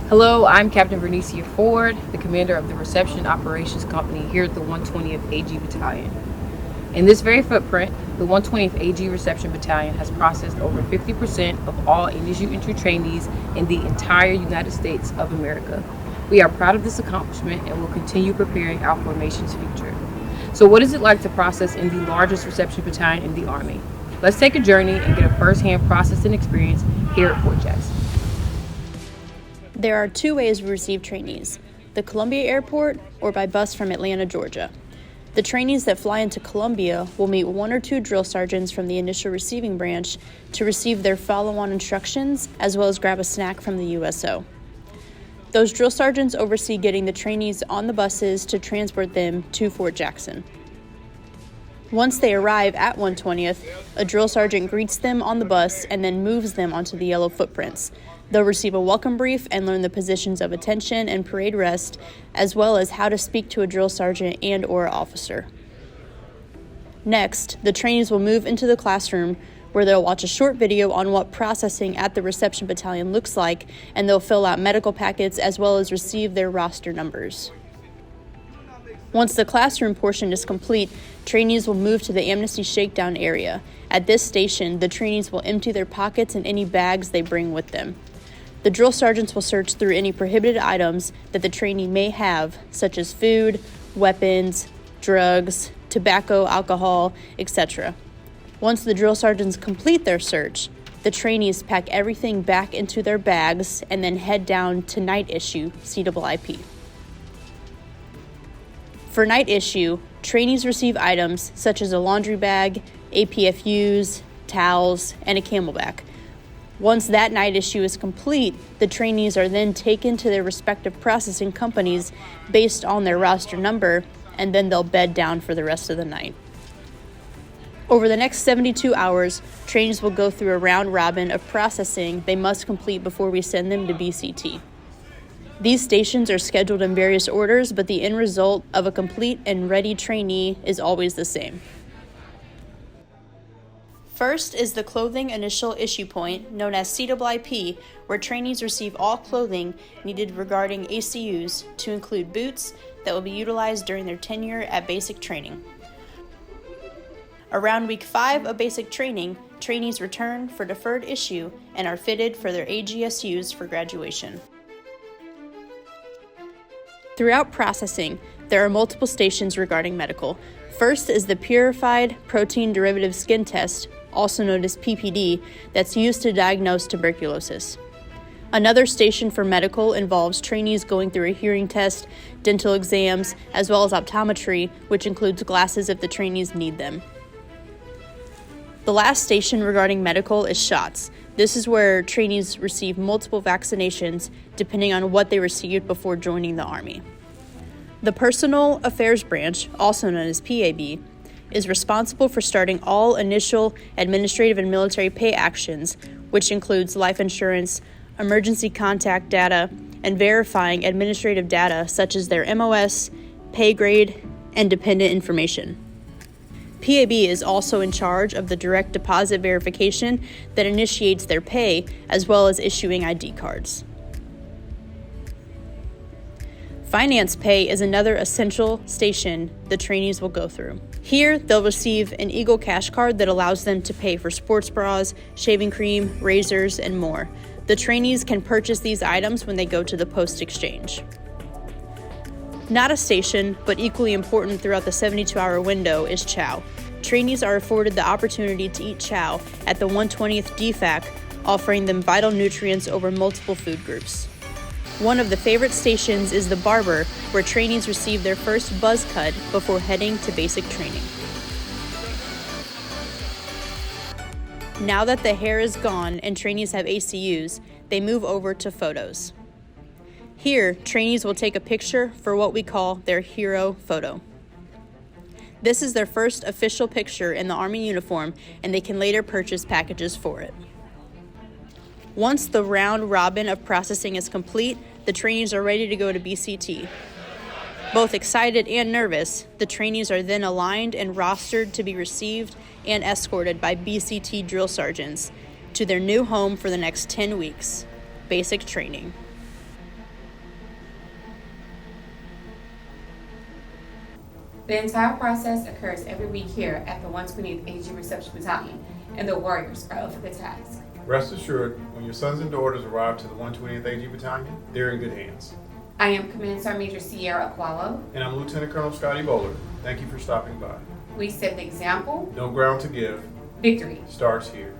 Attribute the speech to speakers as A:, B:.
A: Hello, I'm Captain Bernicia Ford, the commander of the Reception Operations Company here at the 120th AG Battalion. In this very footprint, the 120th AG Reception Battalion has processed over 50% of all initial entry trainees in the entire United States of America. We are proud of this accomplishment and will continue preparing our formation's future. So what is it like to process in the largest reception battalion in the Army? Let's take a journey and get a first-hand processing experience here at Fort Jackson.
B: There are two ways we receive trainees, the Columbia Airport or by bus from Atlanta, Georgia. The trainees that fly into Columbia will meet one or two drill sergeants from the initial receiving branch to receive their follow-on instructions as well as grab a snack from the USO. Those drill sergeants oversee getting the trainees on the buses to transport them to Fort Jackson. Once they arrive at 120th, a drill sergeant greets them on the bus and then moves them onto the yellow footprints. They'll receive a welcome brief and learn the positions of attention and parade rest, as well as how to speak to a drill sergeant and/or officer. Next, the trainees will move into the classroom where they'll watch a short video on what processing at the reception battalion looks like, and they'll fill out medical packets as well as receive their roster numbers. Once the classroom portion is complete, trainees will move to the amnesty shakedown area. At this station, the trainees will empty their pockets and any bags they bring with them. The drill sergeants will search through any prohibited items that the trainee may have, such as food, weapons, drugs, tobacco, alcohol, etc. Once the drill sergeants complete their search, the trainees pack everything back into their bags and then head down to night issue, CIIP. For night issue, trainees receive items such as a laundry bag, APFUs, towels, and a camelback. Once that night issue is complete, the trainees are then taken to their respective processing companies based on their roster number, and then they'll bed down for the rest of the night. Over the next 72 hours, trainees will go through a round robin of processing they must complete before we send them to BCT. These stations are scheduled in various orders, but the end result of a complete and ready trainee is always the same. First is the clothing initial issue point, known as CIIP, where trainees receive all clothing needed regarding ACUs, to include boots that will be utilized during their tenure at basic training. Around week 5 of basic training, trainees return for deferred issue and are fitted for their AGSUs for graduation. Throughout processing, there are multiple stations regarding medical. First is the Purified Protein Derivative Skin Test, also known as PPD, that's used to diagnose tuberculosis. Another station for medical involves trainees going through a hearing test, dental exams, as well as optometry, which includes glasses if the trainees need them. The last station regarding medical is shots. This is where trainees receive multiple vaccinations depending on what they received before joining the Army. The Personal Affairs Branch, also known as PAB, is responsible for starting all initial administrative and military pay actions, which includes life insurance, emergency contact data, and verifying administrative data such as their MOS, pay grade, and dependent information. PAB is also in charge of the direct deposit verification that initiates their pay, as well as issuing ID cards. Finance pay is another essential station the trainees will go through. Here, they'll receive an Eagle Cash card that allows them to pay for sports bras, shaving cream, razors, and more. The trainees can purchase these items when they go to the post exchange. Not a station, but equally important throughout the 72-hour window, is chow. Trainees are afforded the opportunity to eat chow at the 120th DFAC, offering them vital nutrients over multiple food groups. One of the favorite stations is the barber, where trainees receive their first buzz cut before heading to basic training. Now that the hair is gone and trainees have ACUs, they move over to photos. Here, trainees will take a picture for what we call their hero photo. This is their first official picture in the Army uniform, and they can later purchase packages for it. Once the round robin of processing is complete, the trainees are ready to go to BCT. Both excited and nervous, the trainees are then aligned and rostered to be received and escorted by BCT drill sergeants to their new home for the next 10 weeks, basic training.
C: The entire process occurs every week here at the 120th AG Reception Battalion, and the warriors are up for the task.
D: Rest assured, when your sons and daughters arrive to the 120th AG Battalion, they're in good hands.
C: I am Command Sergeant Major Sierra Aqualo.
D: And I'm Lieutenant Colonel Scotty Bowler. Thank you for stopping by.
C: We set the example.
D: No ground to give
C: Victory
D: starts here.